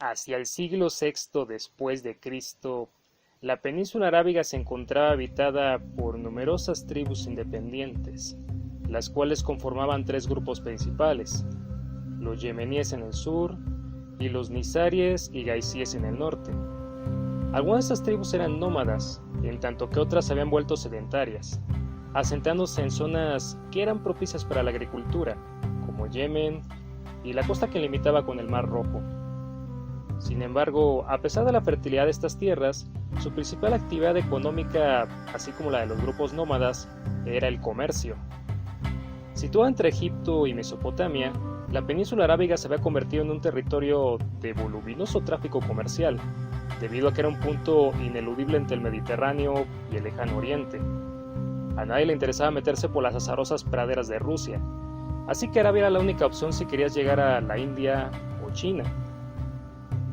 Hacia el siglo VI después de Cristo, la península arábiga se encontraba habitada por numerosas tribus independientes, las cuales conformaban tres grupos principales: los yemeníes en el sur y los nizaríes y gaisíes en el norte. Algunas de estas tribus eran nómadas, en tanto que otras se habían vuelto sedentarias, asentándose en zonas que eran propicias para la agricultura, como Yemen y la costa que limitaba con el Mar Rojo. Sin embargo, a pesar de la fertilidad de estas tierras, su principal actividad económica, así como la de los grupos nómadas, era el comercio. Situada entre Egipto y Mesopotamia, la península arábiga se había convertido en un territorio de voluminoso tráfico comercial, debido a que era un punto ineludible entre el Mediterráneo y el Lejano Oriente. A nadie le interesaba meterse por las azarosas praderas de Rusia, así que Arabia era la única opción si querías llegar a la India o China.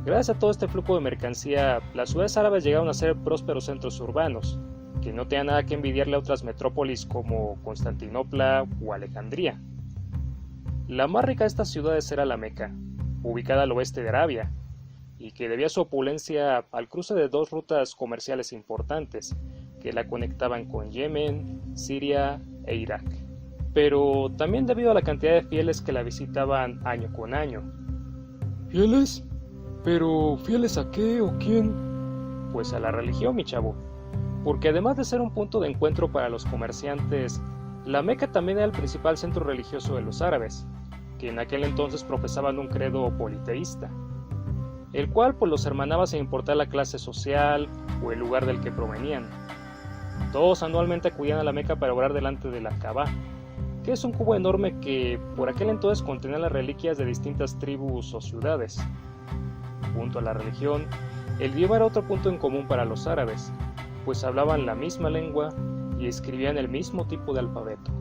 Gracias a todo este flujo de mercancía, las ciudades árabes llegaron a ser prósperos centros urbanos, que no tenían nada que envidiarle a otras metrópolis como Constantinopla o Alejandría. La más rica de estas ciudades era la Meca, ubicada al oeste de Arabia, y que debía su opulencia al cruce de dos rutas comerciales importantes que la conectaban con Yemen, Siria e Irak. Pero también debido a la cantidad de fieles que la visitaban año con año. ¿Fieles? ¿Pero fieles a qué o quién? Pues a la religión, mi chavo, porque además de ser un punto de encuentro para los comerciantes, la Meca también era el principal centro religioso de los árabes, que en aquel entonces profesaban un credo politeísta, el cual pues los hermanaba sin importar la clase social o el lugar del que provenían. Todos anualmente acudían a la Meca para orar delante de la Kaaba, que es un cubo enorme que por aquel entonces contenía las reliquias de distintas tribus o ciudades. Junto a la religión, el idioma era otro punto en común para los árabes, pues hablaban la misma lengua y escribían el mismo tipo de alfabeto.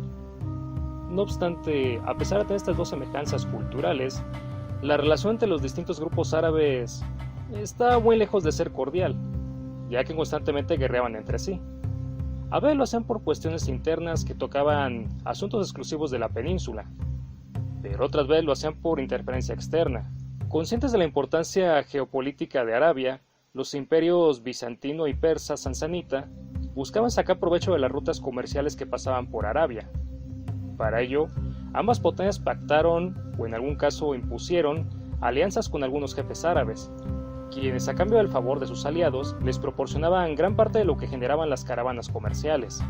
No obstante, a pesar de tener estas dos semejanzas culturales, la relación entre los distintos grupos árabes está muy lejos de ser cordial, ya que constantemente guerreaban entre sí. A veces lo hacían por cuestiones internas que tocaban asuntos exclusivos de la península, pero otras veces lo hacían por interferencia externa. Conscientes de la importancia geopolítica de Arabia, los imperios bizantino y persa sansanita buscaban sacar provecho de las rutas comerciales que pasaban por Arabia. Para ello, ambas potencias pactaron, o en algún caso impusieron, alianzas con algunos jefes árabes, quienes a cambio del favor de sus aliados les proporcionaban gran parte de lo que generaban las caravanas comerciales.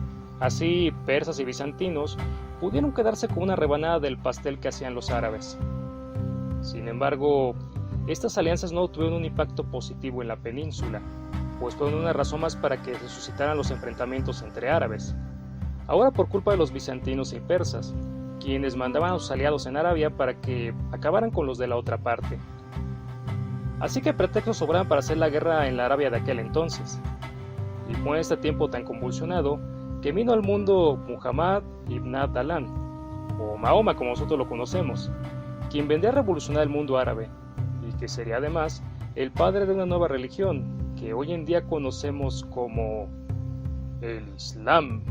Así, persas y bizantinos pudieron quedarse con una rebanada del pastel que hacían los árabes. Sin embargo, estas alianzas no tuvieron un impacto positivo en la península, pues fueron una razón más para que se suscitaran los enfrentamientos entre árabes. Ahora por culpa de los bizantinos y persas, quienes mandaban a sus aliados en Arabia para que acabaran con los de la otra parte. Así que pretextos sobraban para hacer la guerra en la Arabia de aquel entonces. Y fue en este tiempo tan convulsionado que vino al mundo Muhammad ibn Abdalán, o Mahoma como nosotros lo conocemos, quien vendría a revolucionar el mundo árabe, y que sería además el padre de una nueva religión que hoy en día conocemos como el Islam.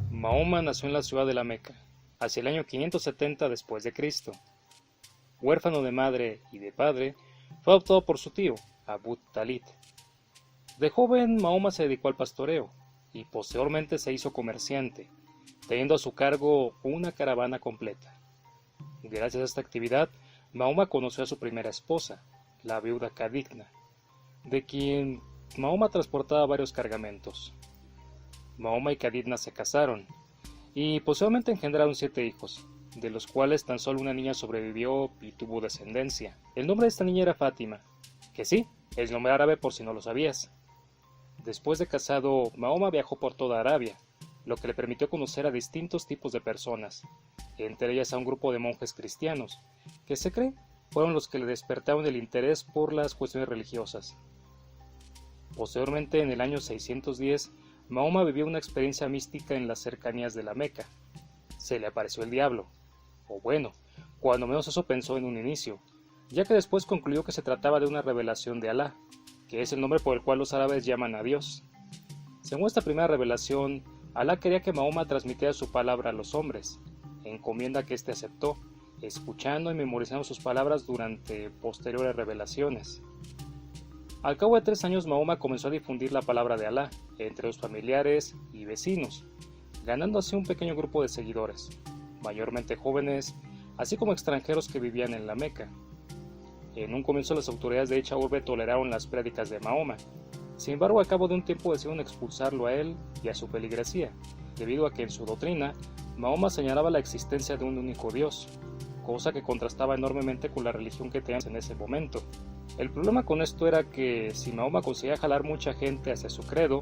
Mahoma nació en la ciudad de la Meca, hacia el año 570 después de Cristo. Huérfano de madre y de padre, fue adoptado por su tío, Abu Talib. De joven, Mahoma se dedicó al pastoreo, y posteriormente se hizo comerciante, teniendo a su cargo una caravana completa. Gracias a esta actividad, Mahoma conoció a su primera esposa, la viuda Cadigna, de quien Mahoma transportaba varios cargamentos. Mahoma y Cadigna se casaron, y posteriormente engendraron 7 hijos, de los cuales tan solo una niña sobrevivió y tuvo descendencia. El nombre de esta niña era Fátima, que sí, es nombre árabe por si no lo sabías. Después de casado, Mahoma viajó por toda Arabia, lo que le permitió conocer a distintos tipos de personas, entre ellas a un grupo de monjes cristianos, que se cree fueron los que le despertaron el interés por las cuestiones religiosas. Posteriormente, en el año 610, Mahoma vivió una experiencia mística en las cercanías de la Meca. Se le apareció el diablo, o bueno, cuando menos eso pensó en un inicio, ya que después concluyó que se trataba de una revelación de Alá, que es el nombre por el cual los árabes llaman a Dios. Según esta primera revelación, Alá quería que Mahoma transmitiera su palabra a los hombres, encomienda que éste aceptó, escuchando y memorizando sus palabras durante posteriores revelaciones. Al cabo de 3 años, Mahoma comenzó a difundir la palabra de Alá entre los familiares y vecinos, ganando así un pequeño grupo de seguidores, mayormente jóvenes, así como extranjeros que vivían en la Meca. En un comienzo las autoridades de dicha urbe toleraron las prédicas de Mahoma. Sin embargo, al cabo de un tiempo decidieron expulsarlo a él y a su feligresía, debido a que en su doctrina Mahoma señalaba la existencia de un único Dios, cosa que contrastaba enormemente con la religión que tenían en ese momento. El problema con esto era que si Mahoma conseguía jalar mucha gente hacia su credo,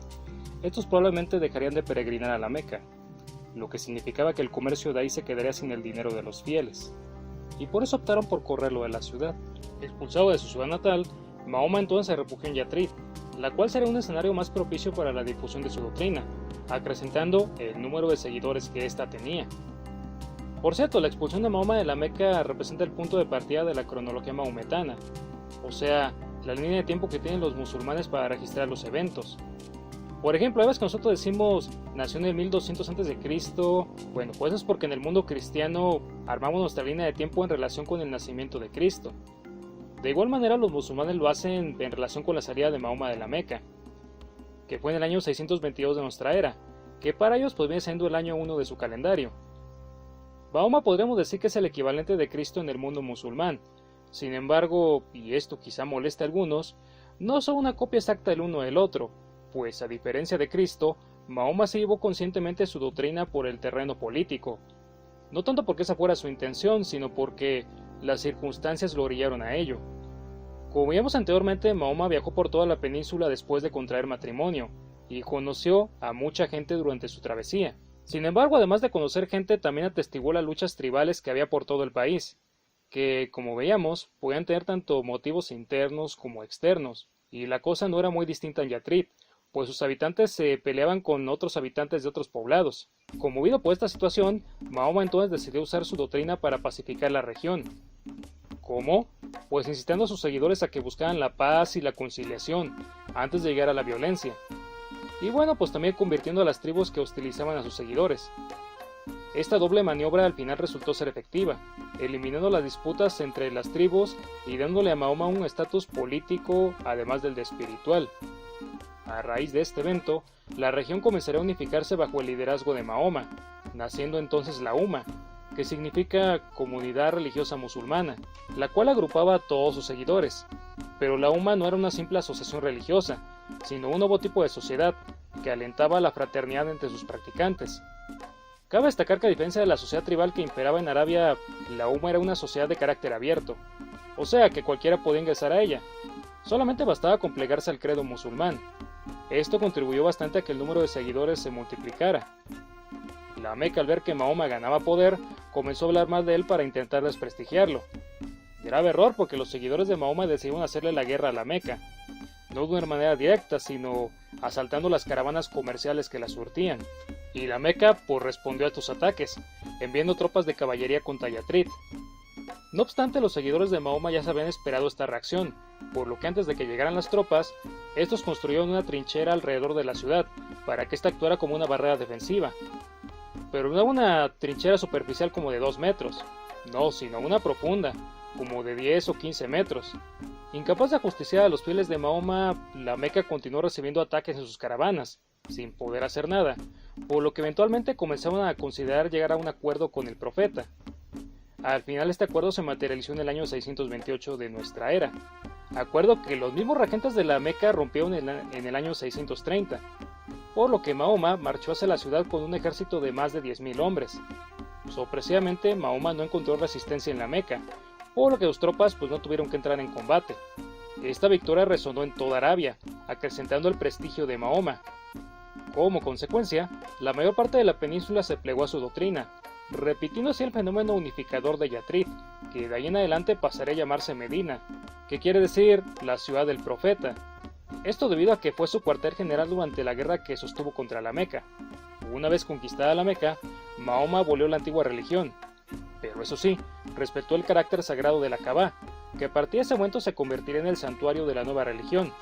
estos probablemente dejarían de peregrinar a la Meca, lo que significaba que el comercio de ahí se quedaría sin el dinero de los fieles, y por eso optaron por correrlo de la ciudad. Expulsado de su ciudad natal, Mahoma entonces se refugió en Yathrib, la cual sería un escenario más propicio para la difusión de su doctrina, acrecentando el número de seguidores que ésta tenía. Por cierto, la expulsión de Mahoma de la Meca representa el punto de partida de la cronología mahometana, o sea, la línea de tiempo que tienen los musulmanes para registrar los eventos. Por ejemplo, a veces que nosotros decimos nació en el 1200 a.C., bueno, pues es porque en el mundo cristiano armamos nuestra línea de tiempo en relación con el nacimiento de Cristo. De igual manera, los musulmanes lo hacen en relación con la salida de Mahoma de la Meca, que fue en el año 622 de nuestra era, que para ellos pues viene siendo el año 1 de su calendario. Mahoma podríamos decir que es el equivalente de Cristo en el mundo musulmán. Sin embargo, y esto quizá moleste a algunos, no son una copia exacta el uno del otro, pues a diferencia de Cristo, Mahoma se llevó conscientemente su doctrina por el terreno político. No tanto porque esa fuera su intención, sino porque las circunstancias lo orillaron a ello. Como vimos anteriormente, Mahoma viajó por toda la península después de contraer matrimonio, y conoció a mucha gente durante su travesía. Sin embargo, además de conocer gente, también atestiguó las luchas tribales que había por todo el país, que, como veíamos, podían tener tanto motivos internos como externos, y la cosa no era muy distinta en Yathrib, pues sus habitantes se peleaban con otros habitantes de otros poblados. Conmovido por esta situación, Mahoma entonces decidió usar su doctrina para pacificar la región. ¿Cómo? Pues incitando a sus seguidores a que buscaran la paz y la conciliación, antes de llegar a la violencia. Y bueno, pues también convirtiendo a las tribus que hostilizaban a sus seguidores. Esta doble maniobra al final resultó ser efectiva, eliminando las disputas entre las tribus y dándole a Mahoma un estatus político además del de espiritual. A raíz de este evento, la región comenzaría a unificarse bajo el liderazgo de Mahoma, naciendo entonces la Umma, que significa Comunidad Religiosa Musulmana, la cual agrupaba a todos sus seguidores. Pero la Umma no era una simple asociación religiosa, sino un nuevo tipo de sociedad que alentaba la fraternidad entre sus practicantes. Cabe destacar que a diferencia de la sociedad tribal que imperaba en Arabia, la Umma era una sociedad de carácter abierto, o sea que cualquiera podía ingresar a ella. Solamente bastaba con plegarse al credo musulmán. Esto contribuyó bastante a que el número de seguidores se multiplicara. La Meca, al ver que Mahoma ganaba poder, comenzó a hablar mal de él para intentar desprestigiarlo. Grave error, porque los seguidores de Mahoma decidieron hacerle la guerra a la Meca, no de una manera directa, sino asaltando las caravanas comerciales que la surtían. Y la Meca pues respondió a estos ataques, enviando tropas de caballería contra Yathrib. No obstante, los seguidores de Mahoma ya se habían esperado esta reacción, por lo que antes de que llegaran las tropas, estos construyeron una trinchera alrededor de la ciudad, para que ésta actuara como una barrera defensiva. Pero no una trinchera superficial como de 2 metros, no, sino una profunda, como de 10 o 15 metros. Incapaz de ajusticiar a los fieles de Mahoma, la Meca continuó recibiendo ataques en sus caravanas, sin poder hacer nada, por lo que eventualmente comenzaron a considerar llegar a un acuerdo con el profeta. Al final este acuerdo se materializó en el año 628 de nuestra era, acuerdo que los mismos regentes de la Meca rompieron en el año 630, por lo que Mahoma marchó hacia la ciudad con un ejército de más de 10.000 hombres. Sorpresivamente, Mahoma no encontró resistencia en la Meca, por lo que sus tropas no tuvieron que entrar en combate. Esta victoria resonó en toda Arabia, acrecentando el prestigio de Mahoma. Como consecuencia, la mayor parte de la península se plegó a su doctrina, repitiendo así el fenómeno unificador de Yathrib, que de ahí en adelante pasaría a llamarse Medina, que quiere decir la ciudad del profeta. Esto debido a que fue su cuartel general durante la guerra que sostuvo contra la Meca. Una vez conquistada la Meca, Mahoma abolió la antigua religión, pero eso sí, respetó el carácter sagrado de la Kaaba, que a partir de ese momento se convertiría en el santuario de la nueva religión.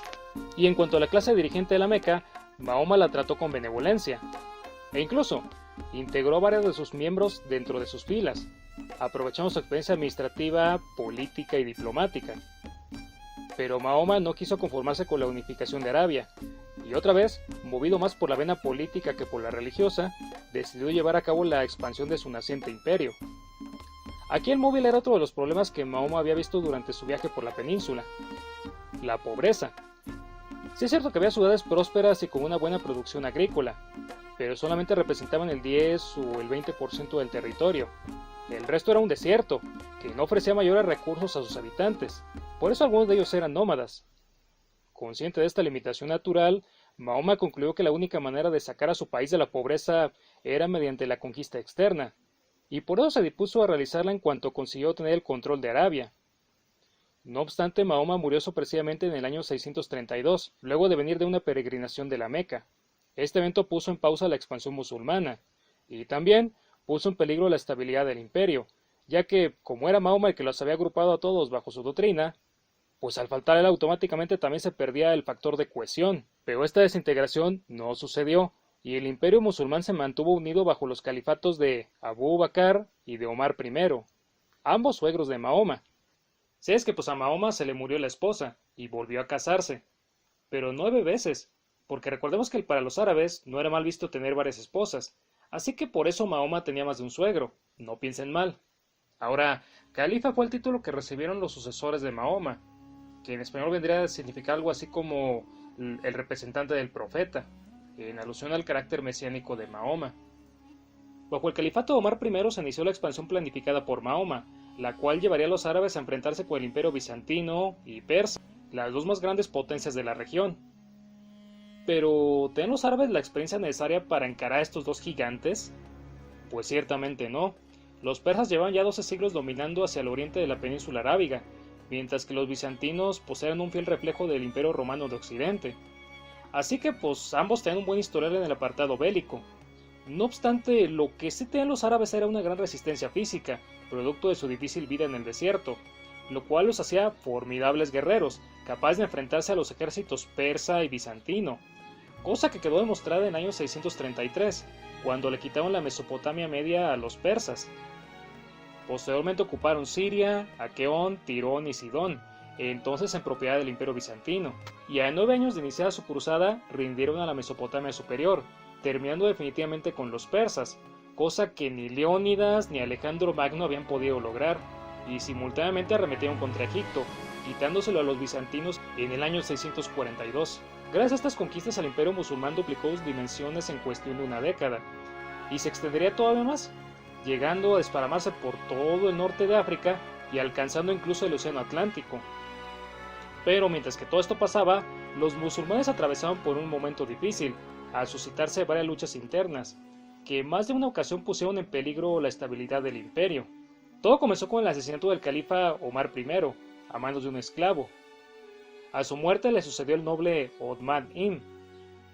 Y en cuanto a la clase dirigente de la Meca, Mahoma la trató con benevolencia. E incluso, integró a varios de sus miembros dentro de sus filas, aprovechando su experiencia administrativa, política y diplomática. Pero Mahoma no quiso conformarse con la unificación de Arabia, y otra vez, movido más por la vena política que por la religiosa, decidió llevar a cabo la expansión de su naciente imperio. Aquí el móvil era otro de los problemas que Mahoma había visto durante su viaje por la península: la pobreza. Sí es cierto que había ciudades prósperas y con una buena producción agrícola, pero solamente representaban el 10 o el 20% del territorio. El resto era un desierto, que no ofrecía mayores recursos a sus habitantes, por eso algunos de ellos eran nómadas. Consciente de esta limitación natural, Mahoma concluyó que la única manera de sacar a su país de la pobreza era mediante la conquista externa, y por eso se dispuso a realizarla en cuanto consiguió tener el control de Arabia. No obstante, Mahoma murió sorpresivamente en el año 632, luego de venir de una peregrinación de la Meca. Este evento puso en pausa la expansión musulmana, y también puso en peligro la estabilidad del imperio, ya que, como era Mahoma el que los había agrupado a todos bajo su doctrina, pues al faltar él automáticamente también se perdía el factor de cohesión. Pero esta desintegración no sucedió, y el imperio musulmán se mantuvo unido bajo los califatos de Abu Bakr y de Omar I, ambos suegros de Mahoma. Si es que pues a Mahoma se le murió la esposa, y volvió a casarse, pero 9 veces, porque recordemos que para los árabes no era mal visto tener varias esposas, así que por eso Mahoma tenía más de un suegro, no piensen mal. Ahora, califa fue el título que recibieron los sucesores de Mahoma, que en español vendría a significar algo así como el representante del profeta, en alusión al carácter mesiánico de Mahoma. Bajo el califato de Omar I se inició la expansión planificada por Mahoma, la cual llevaría a los árabes a enfrentarse con el imperio bizantino y persa, las dos más grandes potencias de la región. Pero, ¿tenían los árabes la experiencia necesaria para encarar a estos dos gigantes? Pues ciertamente no. Los persas llevaban ya 12 siglos dominando hacia el oriente de la península arábiga, mientras que los bizantinos pues eran un fiel reflejo del imperio romano de Occidente. Así que pues ambos tenían un buen historial en el apartado bélico. No obstante, lo que sí tenían los árabes era una gran resistencia física, producto de su difícil vida en el desierto, lo cual los hacía formidables guerreros, capaces de enfrentarse a los ejércitos persa y bizantino, cosa que quedó demostrada en el año 633, cuando le quitaron la Mesopotamia media a los persas. Posteriormente ocuparon Siria, Aqueón, Tirón y Sidón, entonces en propiedad del imperio bizantino, y a 9 años de iniciada su cruzada rindieron a la Mesopotamia superior, terminando definitivamente con los persas, cosa que ni Leónidas ni Alejandro Magno habían podido lograr, y simultáneamente arremetieron contra Egipto, quitándoselo a los bizantinos en el año 642. Gracias a estas conquistas el imperio musulmán duplicó sus dimensiones en cuestión de una década, y se extendería todavía más, llegando a desparramarse por todo el norte de África y alcanzando incluso el océano Atlántico. Pero mientras que todo esto pasaba, los musulmanes atravesaban por un momento difícil, al suscitarse varias luchas internas, que más de una ocasión pusieron en peligro la estabilidad del imperio. Todo comenzó con el asesinato del califa Omar I, a manos de un esclavo. A su muerte le sucedió el noble Othman Ibn,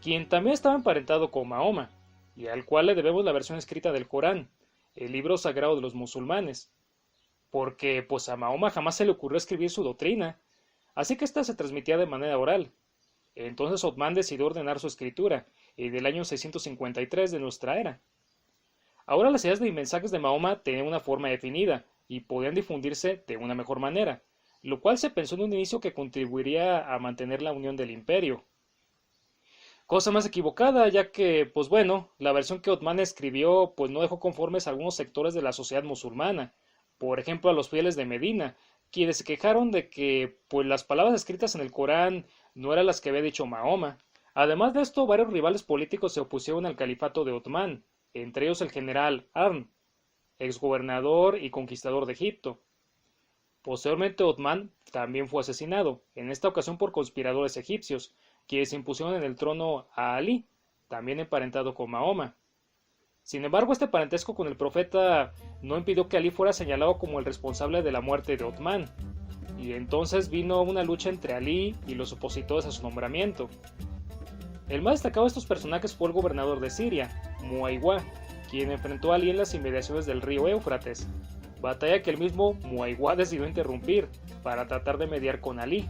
quien también estaba emparentado con Mahoma, y al cual le debemos la versión escrita del Corán, el libro sagrado de los musulmanes, porque pues a Mahoma jamás se le ocurrió escribir su doctrina, así que ésta se transmitía de manera oral. Entonces Othman decidió ordenar su escritura, del año 653 de nuestra era. Ahora las ideas y mensajes de Mahoma tenían una forma definida, y podían difundirse de una mejor manera, lo cual se pensó en un inicio que contribuiría a mantener la unión del imperio. Cosa más equivocada, ya que, pues bueno, la versión que Othman escribió pues no dejó conformes a algunos sectores de la sociedad musulmana, por ejemplo a los fieles de Medina, quienes se quejaron de que pues las palabras escritas en el Corán no eran las que había dicho Mahoma. Además de esto, varios rivales políticos se opusieron al califato de Othman, entre ellos el general Harn, exgobernador y conquistador de Egipto. Posteriormente Othman también fue asesinado, en esta ocasión por conspiradores egipcios, quienes impusieron en el trono a Ali, también emparentado con Mahoma. Sin embargo, este parentesco con el profeta no impidió que Ali fuera señalado como el responsable de la muerte de Othman, y entonces vino una lucha entre Ali y los opositores a su nombramiento. El más destacado de estos personajes fue el gobernador de Siria, Muaywá, quien enfrentó a Ali en las inmediaciones del río Éufrates, batalla que el mismo Muaywá decidió interrumpir para tratar de mediar con Ali.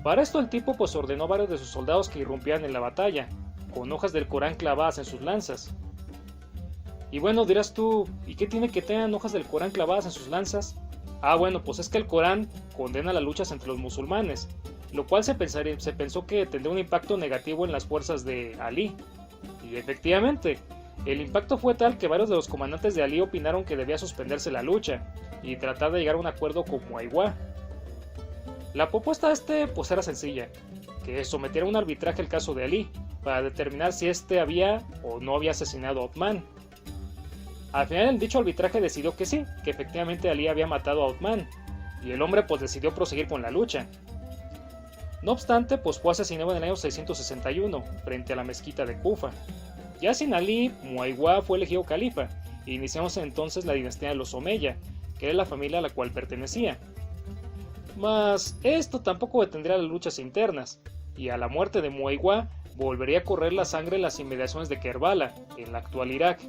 Para esto el tipo pues ordenó a varios de sus soldados que irrumpieran en la batalla, con hojas del Corán clavadas en sus lanzas, Y bueno, dirás tú, ¿y qué tiene que tengan hojas del Corán clavadas en sus lanzas? Ah, bueno, pues es que el Corán condena las luchas entre los musulmanes, lo cual se pensó que tendría un impacto negativo en las fuerzas de Ali. Y efectivamente, el impacto fue tal que varios de los comandantes de Ali opinaron que debía suspenderse la lucha y tratar de llegar a un acuerdo con Muaywá. La propuesta pues era sencilla, que sometiera a un arbitraje el caso de Ali, para determinar si había o no había asesinado a Othman. Al final el dicho arbitraje decidió que sí, que efectivamente Ali había matado a Othman, y el hombre pues decidió proseguir con la lucha. No obstante, pues fue asesinado en el año 661, frente a la mezquita de Kufa. Ya sin Ali, Muaywá fue elegido califa, e iniciamos entonces la dinastía de los Omeya, que era la familia a la cual pertenecía. Mas esto tampoco detendría las luchas internas, y a la muerte de Muaywá volvería a correr la sangre en las inmediaciones de Kerbala, en la actual Irak.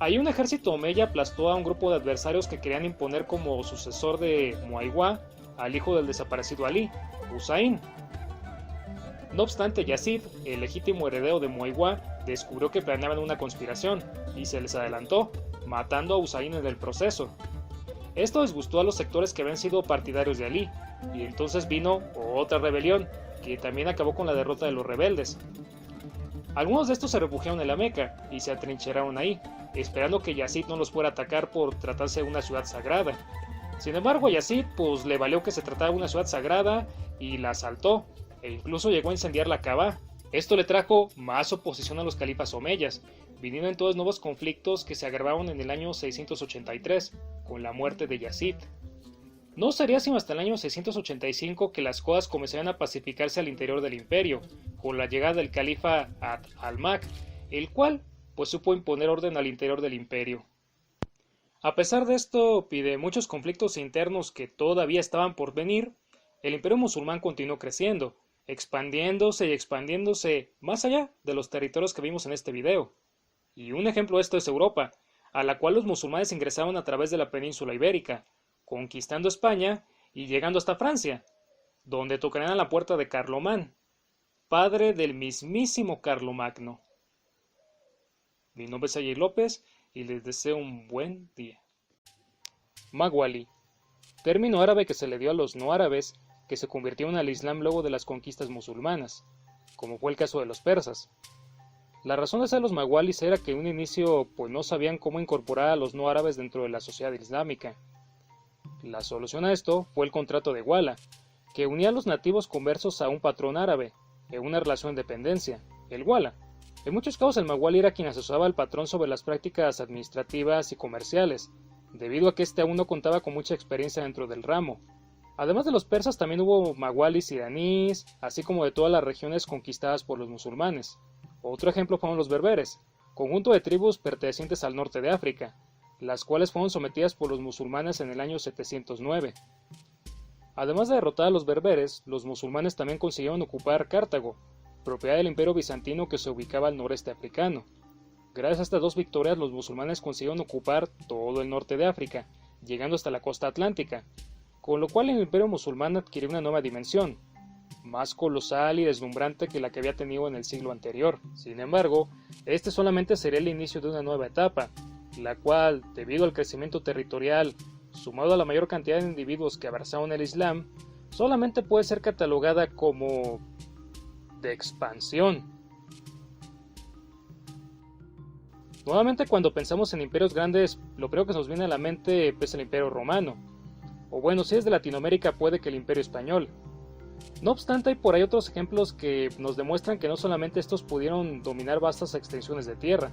Ahí un ejército omeya aplastó a un grupo de adversarios que querían imponer como sucesor de Muaywá al hijo del desaparecido Ali, Husayn. No obstante, Yazid, el legítimo heredero de Muaywá, descubrió que planeaban una conspiración y se les adelantó, matando a Husayn en el proceso. Esto disgustó a los sectores que habían sido partidarios de Ali, y entonces vino otra rebelión, que también acabó con la derrota de los rebeldes. Algunos de estos se refugiaron en la Meca y se atrincheraron ahí, esperando que Yazid no los fuera a atacar por tratarse de una ciudad sagrada. Sin embargo, a Yazid pues le valió que se trataba de una ciudad sagrada y la asaltó, e incluso llegó a incendiar la Kaaba. Esto le trajo más oposición a los califas omeyas, viniendo entonces nuevos conflictos que se agravaron en el año 683, con la muerte de Yazid. No sería sino hasta el año 685 que las cosas comenzarían a pacificarse al interior del imperio, con la llegada del califa Abd al-Mahd, el cual pues supo imponer orden al interior del imperio. A pesar de esto y de muchos conflictos internos que todavía estaban por venir, el imperio musulmán continuó creciendo, expandiéndose y expandiéndose más allá de los territorios que vimos en este video. Y un ejemplo de esto es Europa, a la cual los musulmanes ingresaron a través de la península ibérica, conquistando España y llegando hasta Francia, donde tocarían a la puerta de Carlomán, padre del mismísimo Carlomagno. Mi nombre es Ayer López y les deseo un buen día. Maghwali, término árabe que se le dio a los no árabes que se convirtieron al Islam luego de las conquistas musulmanas, como fue el caso de los persas. La razón de ser los maghwalis era que en un inicio pues no sabían cómo incorporar a los no árabes dentro de la sociedad islámica. La solución a esto fue el contrato de Wala, que unía a los nativos conversos a un patrón árabe, en una relación de dependencia, el Wala. En muchos casos el maghwali era quien asesoraba al patrón sobre las prácticas administrativas y comerciales, debido a que éste aún no contaba con mucha experiencia dentro del ramo. Además de los persas también hubo maghwalis iraníes, así como de todas las regiones conquistadas por los musulmanes. Otro ejemplo fueron los berberes, conjunto de tribus pertenecientes al norte de África, las cuales fueron sometidas por los musulmanes en el año 709. Además de derrotar a los berberes, los musulmanes también consiguieron ocupar Cartago, propiedad del imperio bizantino que se ubicaba al noreste africano. Gracias a estas dos victorias los musulmanes consiguieron ocupar todo el norte de África, llegando hasta la costa atlántica, con lo cual el imperio musulmán adquirió una nueva dimensión, más colosal y deslumbrante que la que había tenido en el siglo anterior. Sin embargo, este solamente sería el inicio de una nueva etapa, la cual, debido al crecimiento territorial, sumado a la mayor cantidad de individuos que abrazaron el Islam, solamente puede ser catalogada como de expansión. Nuevamente, cuando pensamos en imperios grandes, lo primero que nos viene a la mente es el Imperio Romano, o bueno, si es de Latinoamérica puede que el Imperio Español. No obstante, hay por ahí otros ejemplos que nos demuestran que no solamente estos pudieron dominar vastas extensiones de tierra.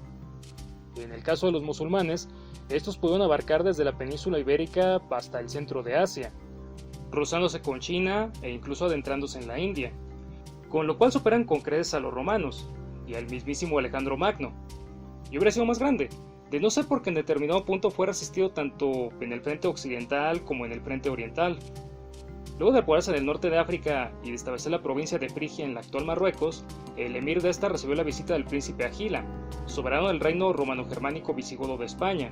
En el caso de los musulmanes, estos pudieron abarcar desde la península ibérica hasta el centro de Asia, cruzándose con China e incluso adentrándose en la India, con lo cual superan con creces a los romanos y al mismísimo Alejandro Magno. Y hubiera sido más grande, de no ser porque en determinado punto fue resistido tanto en el frente occidental como en el frente oriental. Luego de apoderarse del norte de África y de establecer la provincia de Frigia en la actual Marruecos, el emir de esta recibió la visita del príncipe Agila, soberano del reino romano-germánico visigodo de España,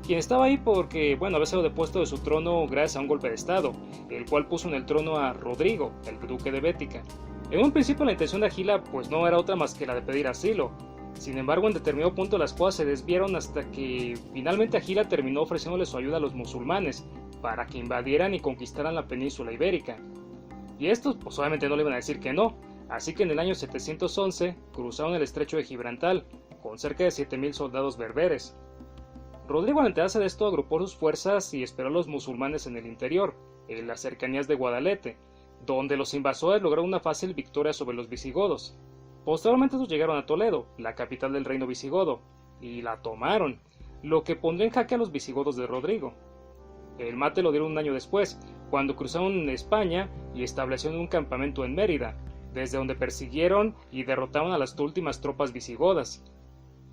quien estaba ahí porque, había sido depuesto de su trono gracias a un golpe de estado, el cual puso en el trono a Rodrigo, el duque de Bética. En un principio la intención de Agila pues no era otra más que la de pedir asilo, Sin embargo, en determinado punto las cosas se desviaron hasta que finalmente Agila terminó ofreciéndole su ayuda a los musulmanes para que invadieran y conquistaran la península ibérica. Y estos pues obviamente no le iban a decir que no, así que en el año 711 cruzaron el estrecho de Gibraltar con cerca de 7000 soldados berberes. Rodrigo, al enterarse de esto, agrupó sus fuerzas y esperó a los musulmanes en el interior, en las cercanías de Guadalete, donde los invasores lograron una fácil victoria sobre los visigodos. Posteriormente estos llegaron a Toledo, la capital del reino visigodo, y la tomaron, lo que pondría en jaque a los visigodos de Rodrigo. El mate lo dieron un año después, cuando cruzaron España y establecieron un campamento en Mérida, desde donde persiguieron y derrotaron a las últimas tropas visigodas.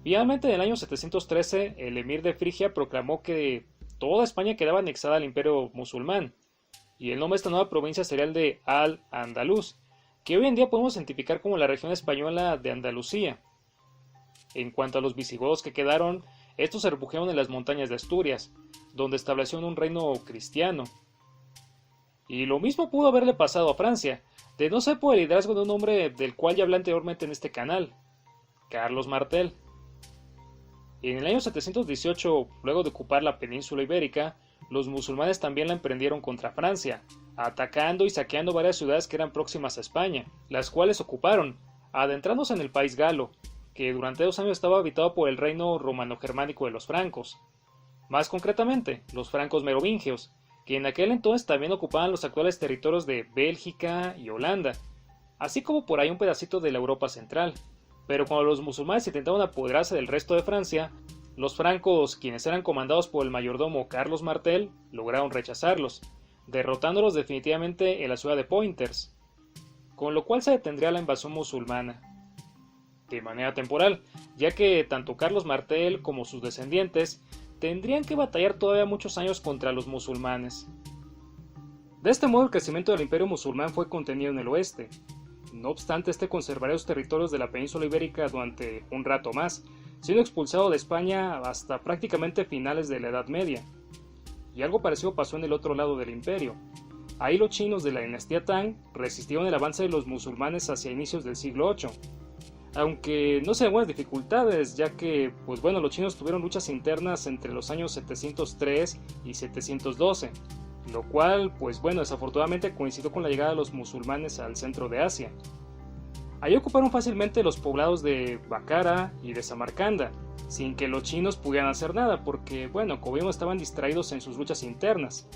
Finalmente, en el año 713, el emir de Frigia proclamó que toda España quedaba anexada al imperio musulmán, y el nombre de esta nueva provincia sería el de Al-Andalus, que hoy en día podemos identificar como la región española de Andalucía. En cuanto a los visigodos que quedaron, estos se refugiaron en las montañas de Asturias, donde establecieron un reino cristiano. Y lo mismo pudo haberle pasado a Francia, de no ser por el liderazgo de un hombre del cual ya hablé anteriormente en este canal, Carlos Martel. En el año 718, luego de ocupar la península ibérica, los musulmanes también la emprendieron contra Francia, atacando y saqueando varias ciudades que eran próximas a España, las cuales ocuparon, adentrándose en el país galo, que durante 2 años estaba habitado por el reino romano-germánico de los francos. Más concretamente, los francos merovingios, que en aquel entonces también ocupaban los actuales territorios de Bélgica y Holanda, así como por ahí un pedacito de la Europa central. Pero cuando los musulmanes intentaron apoderarse del resto de Francia, los francos, quienes eran comandados por el mayordomo Carlos Martel, lograron rechazarlos, derrotándolos definitivamente en la ciudad de Poitiers, con lo cual se detendría la invasión musulmana. De manera temporal, ya que tanto Carlos Martel como sus descendientes tendrían que batallar todavía muchos años contra los musulmanes. De este modo, el crecimiento del imperio musulmán fue contenido en el oeste. No obstante, este conservaría los territorios de la península ibérica durante un rato más, siendo expulsado de España hasta prácticamente finales de la Edad Media. Y algo parecido pasó en el otro lado del imperio. Ahí los chinos de la dinastía Tang resistieron el avance de los musulmanes hacia inicios del siglo VIII. Aunque no sin algunas dificultades, ya que, los chinos tuvieron luchas internas entre los años 703 y 712, lo cual, desafortunadamente coincidió con la llegada de los musulmanes al centro de Asia. Ahí ocuparon fácilmente los poblados de Bukhara y de Samarcanda, sin que los chinos pudieran hacer nada, porque, como vimos, estaban distraídos en sus luchas internas.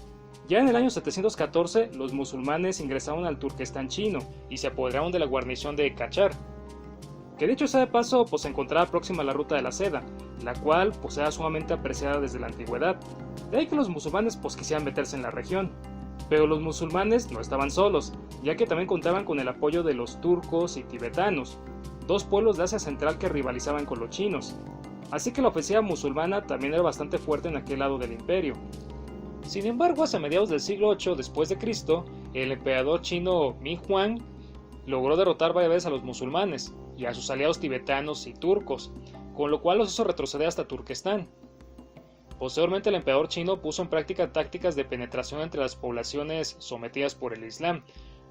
Ya en el año 714, los musulmanes ingresaron al Turquestán chino y se apoderaron de la guarnición de Cachar, que dicho sea de paso, se encontraba próxima a la ruta de la seda, la cual era sumamente apreciada desde la antigüedad. De ahí que los musulmanes quisieran meterse en la región. Pero los musulmanes no estaban solos, ya que también contaban con el apoyo de los turcos y tibetanos, 2 pueblos de Asia Central que rivalizaban con los chinos. Así que la ofensiva musulmana también era bastante fuerte en aquel lado del imperio. Sin embargo, hacia mediados del siglo VIII después de Cristo, el emperador chino Ming Huang logró derrotar varias veces a los musulmanes y a sus aliados tibetanos y turcos, con lo cual los hizo retroceder hasta Turquestán. Posteriormente, el emperador chino puso en práctica tácticas de penetración entre las poblaciones sometidas por el Islam,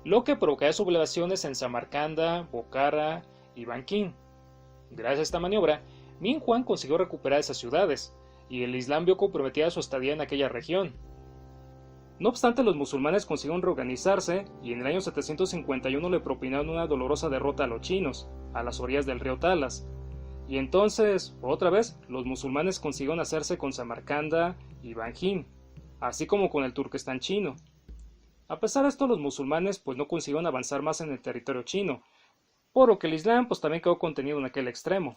lo que provocaría sublevaciones en Samarcanda, Bokhara y Banquín. Gracias a esta maniobra, Ming Huang consiguió recuperar esas ciudades, y el Islam vio comprometida su estadía en aquella región. No obstante, los musulmanes consiguieron reorganizarse y en el año 751 le propinaron una dolorosa derrota a los chinos, a las orillas del río Talas. Y entonces, otra vez, los musulmanes consiguieron hacerse con Samarcanda y Banjin, así como con el Turquestán chino. A pesar de esto, los musulmanes no consiguieron avanzar más en el territorio chino, por lo que el Islam también quedó contenido en aquel extremo.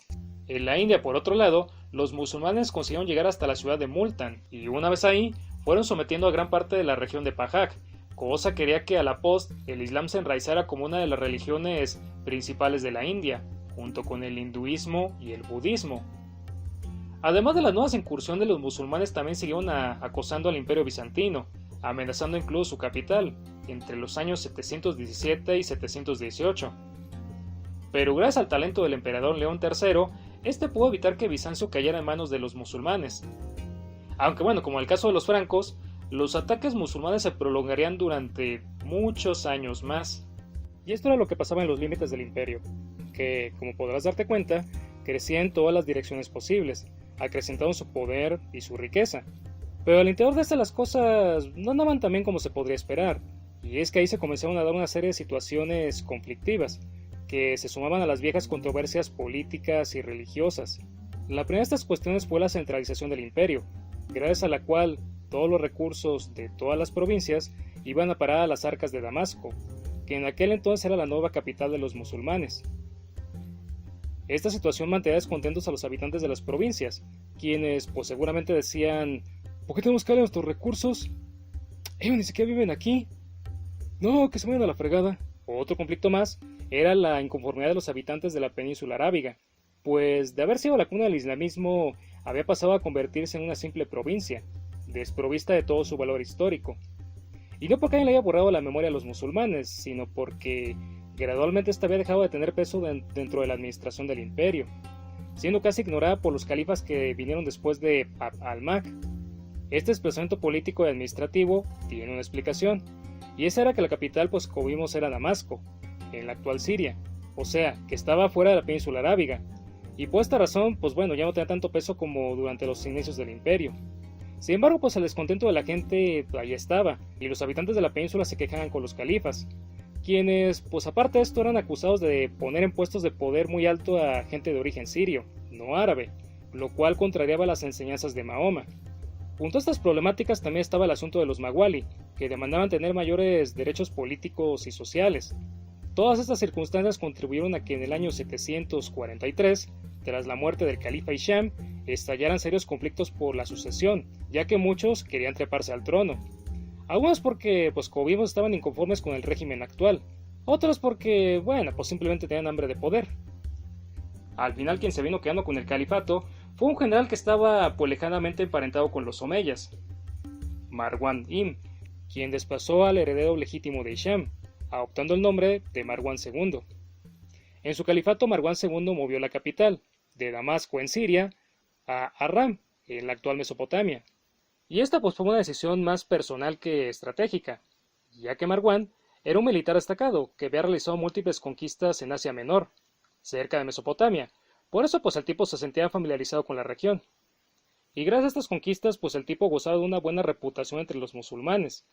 En la India, por otro lado, los musulmanes consiguieron llegar hasta la ciudad de Multan, y una vez ahí, fueron sometiendo a gran parte de la región de Pajak, cosa que haría que a la post el Islam se enraizara como una de las religiones principales de la India, junto con el hinduismo y el budismo. Además de las nuevas incursiones, los musulmanes también siguieron acosando al imperio bizantino, amenazando incluso su capital, entre los años 717 y 718. Pero gracias al talento del emperador León III, este pudo evitar que Bizancio cayera en manos de los musulmanes. Aunque como en el caso de los francos, los ataques musulmanes se prolongarían durante muchos años más. Y esto era lo que pasaba en los límites del imperio, que, como podrás darte cuenta, crecía en todas las direcciones posibles, acrecentando su poder y su riqueza. Pero al interior de estas las cosas no andaban tan bien como se podría esperar, y es que ahí se comenzaron a dar una serie de situaciones conflictivas, que se sumaban a las viejas controversias políticas y religiosas. La primera de estas cuestiones fue la centralización del imperio, gracias a la cual todos los recursos de todas las provincias iban a parar a las arcas de Damasco, que en aquel entonces era la nueva capital de los musulmanes. Esta situación mantenía descontentos a los habitantes de las provincias, quienes pues seguramente decían: ¿por qué tenemos que darle nuestros recursos? Ellos ni siquiera viven aquí. No, que se vayan a la fregada. Otro conflicto más era la inconformidad de los habitantes de la península arábiga, pues de haber sido la cuna del islamismo había pasado a convertirse en una simple provincia, desprovista de todo su valor histórico. Y no porque alguien le haya borrado la memoria a los musulmanes, sino porque gradualmente esta había dejado de tener peso dentro de la administración del imperio, siendo casi ignorada por los califas que vinieron después de Abd al-Mahd. Este desplazamiento político y administrativo tiene una explicación, y esa era que la capital, pues como vimos, era Damasco, en la actual Siria, o sea, que estaba fuera de la península arábiga, y por esta razón, pues bueno, ya no tenía tanto peso como durante los inicios del imperio. Sin embargo, pues el descontento de la gente ahí estaba, y los habitantes de la península se quejaban con los califas, quienes, pues aparte de esto, eran acusados de poner en puestos de poder muy alto a gente de origen sirio, no árabe, lo cual contrariaba las enseñanzas de Mahoma. Junto a estas problemáticas también estaba el asunto de los Mawali, que demandaban tener mayores derechos políticos y sociales. Todas estas circunstancias contribuyeron a que en el año 743, tras la muerte del califa Hisham, estallaran serios conflictos por la sucesión, ya que muchos querían treparse al trono. Algunos porque, pues como vimos, estaban inconformes con el régimen actual, otros porque, bueno, pues simplemente tenían hambre de poder. Al final quien se vino quedando con el califato fue un general que estaba pues lejanamente emparentado con los omeyas, Marwan Ibn, quien desplazó al heredero legítimo de Hisham, adoptando el nombre de Marwan II. En su califato, Marwan II movió la capital, de Damasco en Siria, a Arram, en la actual Mesopotamia. Y esta pues fue una decisión más personal que estratégica, ya que Marwan era un militar destacado que había realizado múltiples conquistas en Asia Menor, cerca de Mesopotamia. Por eso pues el tipo se sentía familiarizado con la región. Y gracias a estas conquistas pues el tipo gozaba de una buena reputación entre los musulmanes.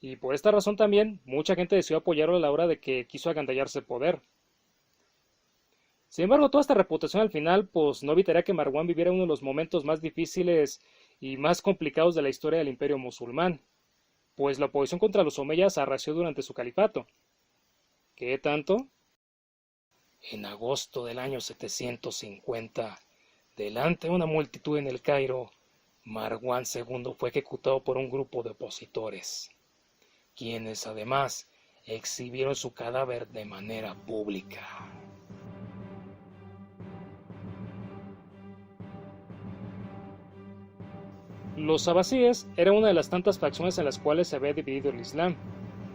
Y por esta razón también mucha gente decidió apoyarlo a la hora de que quiso agandallarse el poder. Sin embargo, toda esta reputación al final pues no evitaría que Marwan viviera uno de los momentos más difíciles y más complicados de la historia del imperio musulmán, pues la oposición contra los omeyas arreció durante su califato. ¿Qué tanto? En agosto del año 750, delante de una multitud en el Cairo, Marwan II fue ejecutado por un grupo de opositores, quienes además exhibieron su cadáver de manera pública. Los abasíes eran una de las tantas facciones en las cuales se había dividido el Islam,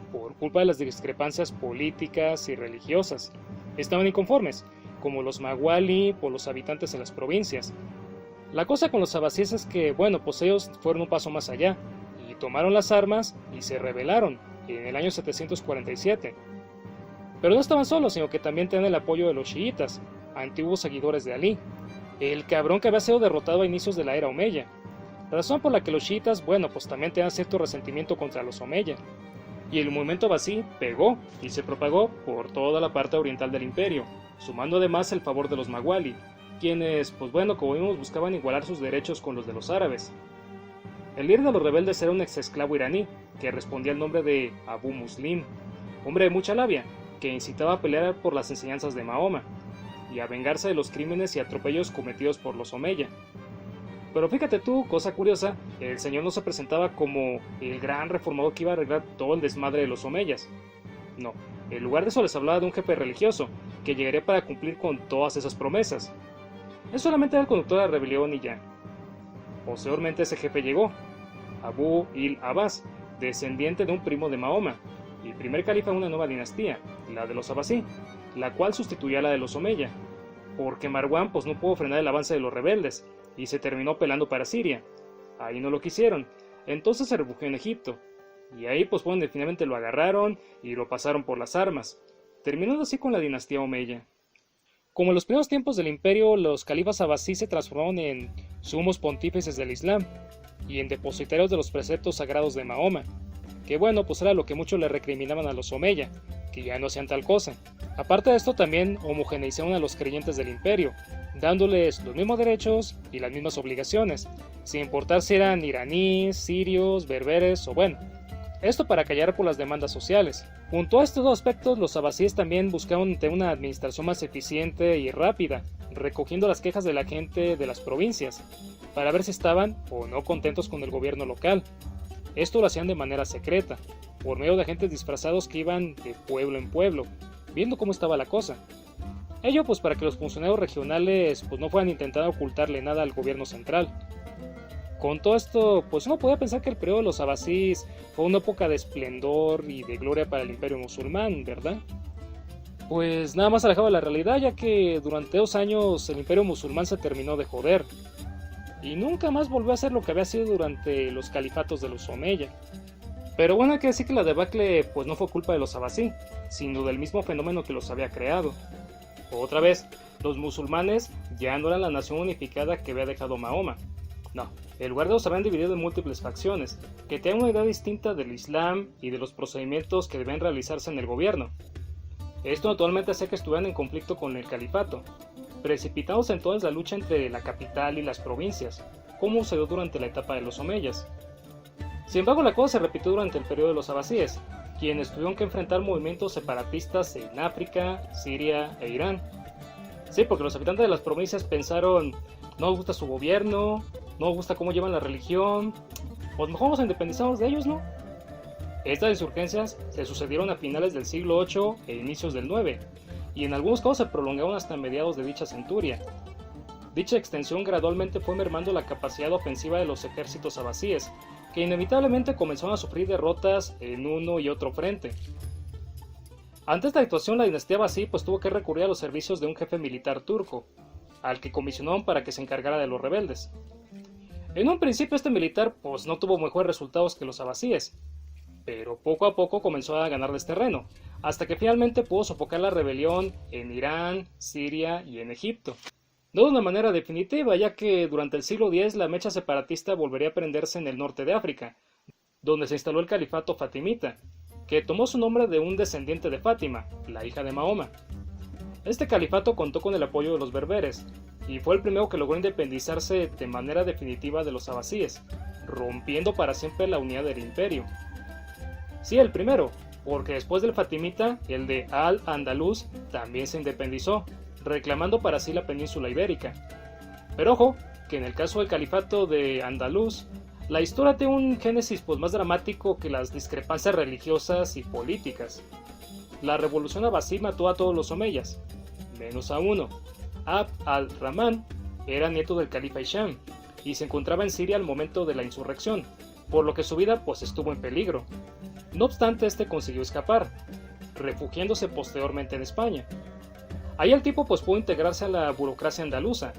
por culpa de las discrepancias políticas y religiosas. Estaban inconformes, como los Mawali por los habitantes en las provincias. La cosa con los abasíes es que, bueno, pues ellos fueron un paso más allá, y tomaron las armas y se rebelaron en el año 747. Pero no estaban solos, sino que también tenían el apoyo de los chiitas, antiguos seguidores de Ali, el cabrón que había sido derrotado a inicios de la era omeya. Razón por la que los chiitas, bueno, pues también tenían cierto resentimiento contra los omeya. Y el movimiento abasí pegó y se propagó por toda la parte oriental del imperio, sumando además el favor de los Mawali, quienes, pues bueno, como vimos, buscaban igualar sus derechos con los de los árabes. El líder de los rebeldes era un ex esclavo iraní, que respondía al nombre de Abu Muslim, hombre de mucha labia, que incitaba a pelear por las enseñanzas de Mahoma, y a vengarse de los crímenes y atropellos cometidos por los omeya. Pero fíjate tú, cosa curiosa, el señor no se presentaba como el gran reformador que iba a arreglar todo el desmadre de los omeyas. No, en lugar de eso les hablaba de un jefe religioso, que llegaría para cumplir con todas esas promesas. Él solamente era el conductor de la rebelión y ya. Posteriormente ese jefe llegó, Abu il-Abbas, descendiente de un primo de Mahoma, y primer califa de una nueva dinastía, la de los Abbasí, la cual sustituía a la de los omeya, porque Marwan pues no pudo frenar el avance de los rebeldes, y se terminó pelando para Siria. Ahí no lo quisieron, entonces se refugió en Egipto, y ahí pues bueno, finalmente lo agarraron y lo pasaron por las armas, terminando así con la dinastía omeya. Como en los primeros tiempos del imperio, los califas abasí se transformaron en sumos pontífices del Islam y en depositarios de los preceptos sagrados de Mahoma, que bueno, pues era lo que muchos le recriminaban a los Omeya, que ya no hacían tal cosa. Aparte de esto, también homogeneizaron a los creyentes del imperio, dándoles los mismos derechos y las mismas obligaciones, sin importar si eran iraníes, sirios, berberes o bueno. Esto para callar por las demandas sociales. Junto a estos dos aspectos, los abasíes también buscaban tener una administración más eficiente y rápida, recogiendo las quejas de la gente de las provincias, para ver si estaban o no contentos con el gobierno local. Esto lo hacían de manera secreta, por medio de agentes disfrazados que iban de pueblo en pueblo, viendo cómo estaba la cosa. Ello pues para que los funcionarios regionales pues no fueran intentando ocultarle nada al gobierno central. Con todo esto, pues uno podía pensar que el periodo de los abasíes fue una época de esplendor y de gloria para el imperio musulmán, ¿verdad? Pues nada más alejado de la realidad, ya que durante 2 años el imperio musulmán se terminó de joder, y nunca más volvió a ser lo que había sido durante los califatos de los Omeya. Pero bueno, hay que decir que la debacle pues no fue culpa de los abasí, sino del mismo fenómeno que los había creado. Otra vez, los musulmanes ya no eran la nación unificada que había dejado Mahoma. No, en lugar de los habían dividido en múltiples facciones, que tenían una idea distinta del Islam y de los procedimientos que debían realizarse en el gobierno. Esto naturalmente hacía que estuvieran en conflicto con el califato, precipitados entonces la lucha entre la capital y las provincias, como sucedió durante la etapa de los Omeyas. Sin embargo, la cosa se repitió durante el periodo de los abasíes, quienes tuvieron que enfrentar movimientos separatistas en África, Siria e Irán. Sí, porque los habitantes de las provincias pensaron, no nos gusta su gobierno, no nos gusta cómo llevan la religión, pues mejor nos independizamos de ellos, ¿no? Estas insurgencias se sucedieron a finales del siglo VIII e inicios del IX, y en algunos casos se prolongaron hasta mediados de dicha centuria. Dicha extensión gradualmente fue mermando la capacidad ofensiva de los ejércitos abasíes, que inevitablemente comenzaron a sufrir derrotas en uno y otro frente. Ante esta situación, la dinastía abasí pues tuvo que recurrir a los servicios de un jefe militar turco, al que comisionaron para que se encargara de los rebeldes. En un principio este militar pues no tuvo mejores resultados que los abasíes, pero poco a poco comenzó a ganarles terreno, hasta que finalmente pudo sofocar la rebelión en Irán, Siria y en Egipto. No de una manera definitiva, ya que durante el siglo X la mecha separatista volvería a prenderse en el norte de África, donde se instaló el califato fatimita, que tomó su nombre de un descendiente de Fátima, la hija de Mahoma. Este califato contó con el apoyo de los berberes, y fue el primero que logró independizarse de manera definitiva de los abasíes, rompiendo para siempre la unidad del imperio. Sí, el primero, porque después del fatimita, el de Al-Andalus también se independizó, reclamando para sí la península ibérica. Pero ojo, que en el caso del califato de Andalus, la historia tiene un génesis pues más dramático que las discrepancias religiosas y políticas. La revolución abasí mató a todos los omeyas, menos a uno. Abd al-Rahman era nieto del califa Hisham y se encontraba en Siria al momento de la insurrección, por lo que su vida pues estuvo en peligro. No obstante, este consiguió escapar, refugiándose posteriormente en España. Ahí el tipo pues pudo integrarse a la burocracia andaluza,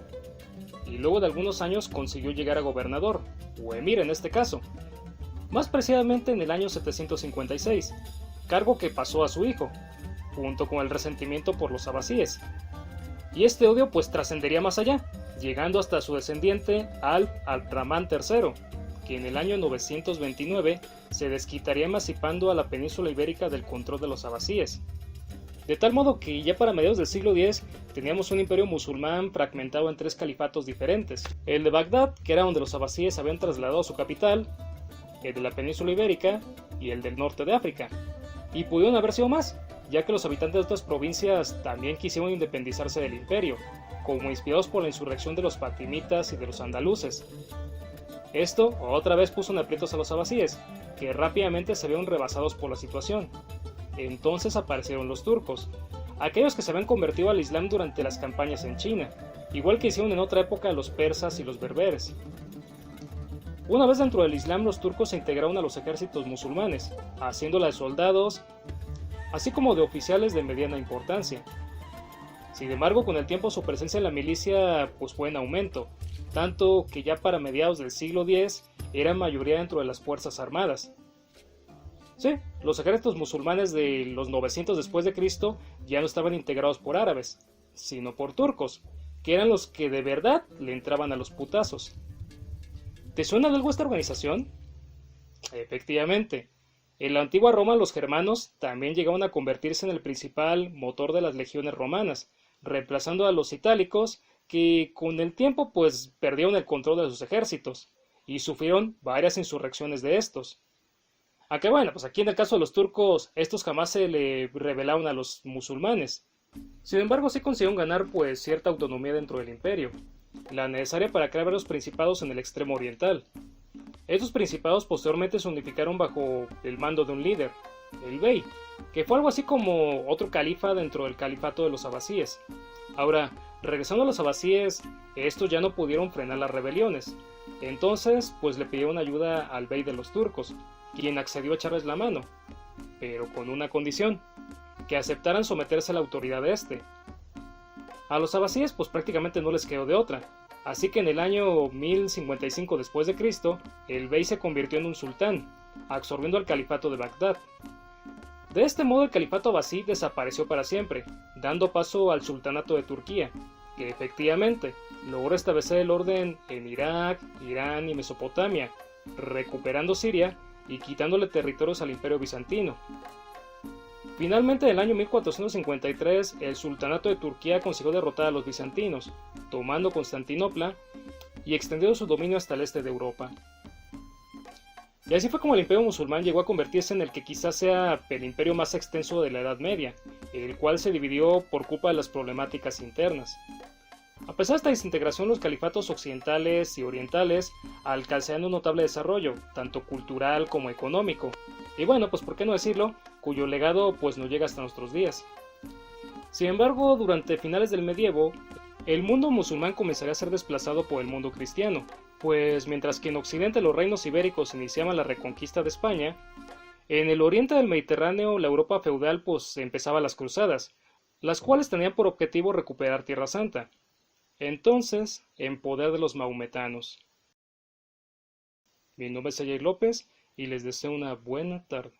y luego de algunos años consiguió llegar a gobernador, o emir en este caso, más precisamente en el año 756, cargo que pasó a su hijo, junto con el resentimiento por los abasíes. Y este odio pues trascendería más allá, llegando hasta su descendiente Al-Rahman III, que en el año 929 se desquitaría emancipando a la península ibérica del control de los abasíes. De tal modo que ya para mediados del siglo X teníamos un imperio musulmán fragmentado en 3 califatos diferentes: el de Bagdad, que era donde los abasíes habían trasladado su capital, el de la península ibérica y el del norte de África. Y pudieron haber sido más, ya que los habitantes de otras provincias también quisieron independizarse del imperio, como inspirados por la insurrección de los fatimitas y de los andaluces. Esto otra vez puso en aprietos a los abasíes, que rápidamente se vieron rebasados por la situación. Entonces aparecieron los turcos, aquellos que se habían convertido al Islam durante las campañas en China, igual que hicieron en otra época los persas y los berberes. Una vez dentro del Islam, los turcos se integraron a los ejércitos musulmanes, haciéndola de soldados, así como de oficiales de mediana importancia. Sin embargo, con el tiempo su presencia en la milicia pues fue en aumento, tanto que ya para mediados del siglo X eran mayoría dentro de las fuerzas armadas. Sí, los ejércitos musulmanes de los 900 después de Cristo ya no estaban integrados por árabes, sino por turcos, que eran los que de verdad le entraban a los putazos. ¿Te suena de algo esta organización? Efectivamente, en la antigua Roma los germanos también llegaron a convertirse en el principal motor de las legiones romanas, reemplazando a los itálicos que con el tiempo pues perdieron el control de sus ejércitos y sufrieron varias insurrecciones de estos. Aunque bueno, pues aquí en el caso de los turcos, estos jamás se le rebelaron a los musulmanes. Sin embargo, sí consiguieron ganar pues cierta autonomía dentro del imperio, la necesaria para crear varios principados en el extremo oriental. Estos principados posteriormente se unificaron bajo el mando de un líder, el bey, que fue algo así como otro califa dentro del califato de los abasíes. Ahora, regresando a los abasíes, estos ya no pudieron frenar las rebeliones. Entonces, pues le pidieron ayuda al bey de los turcos, quien accedió a echarles la mano, pero con una condición, que aceptaran someterse a la autoridad de este. A los abasíes pues prácticamente no les quedó de otra, así que en el año 1055 después de Cristo, el bey se convirtió en un sultán, absorbiendo el califato de Bagdad. De este modo el califato abasí desapareció para siempre, dando paso al sultanato de Turquía, que efectivamente logró establecer el orden en Irak, Irán y Mesopotamia, recuperando Siria y quitándole territorios al imperio bizantino. Finalmente, en el año 1453, el sultanato de Turquía consiguió derrotar a los bizantinos, tomando Constantinopla y extendiendo su dominio hasta el este de Europa. Y así fue como el imperio musulmán llegó a convertirse en el que quizás sea el imperio más extenso de la Edad Media, el cual se dividió por culpa de las problemáticas internas. A pesar de esta desintegración, los califatos occidentales y orientales alcanzaron un notable desarrollo, tanto cultural como económico, y bueno, pues por qué no decirlo, cuyo legado pues no llega hasta nuestros días. Sin embargo, durante finales del medievo, el mundo musulmán comenzaría a ser desplazado por el mundo cristiano, pues mientras que en Occidente los reinos ibéricos iniciaban la reconquista de España, en el oriente del Mediterráneo la Europa feudal pues empezaba las cruzadas, las cuales tenían por objetivo recuperar Tierra Santa, entonces en poder de los maometanos. Mi nombre es Jair López y les deseo una buena tarde.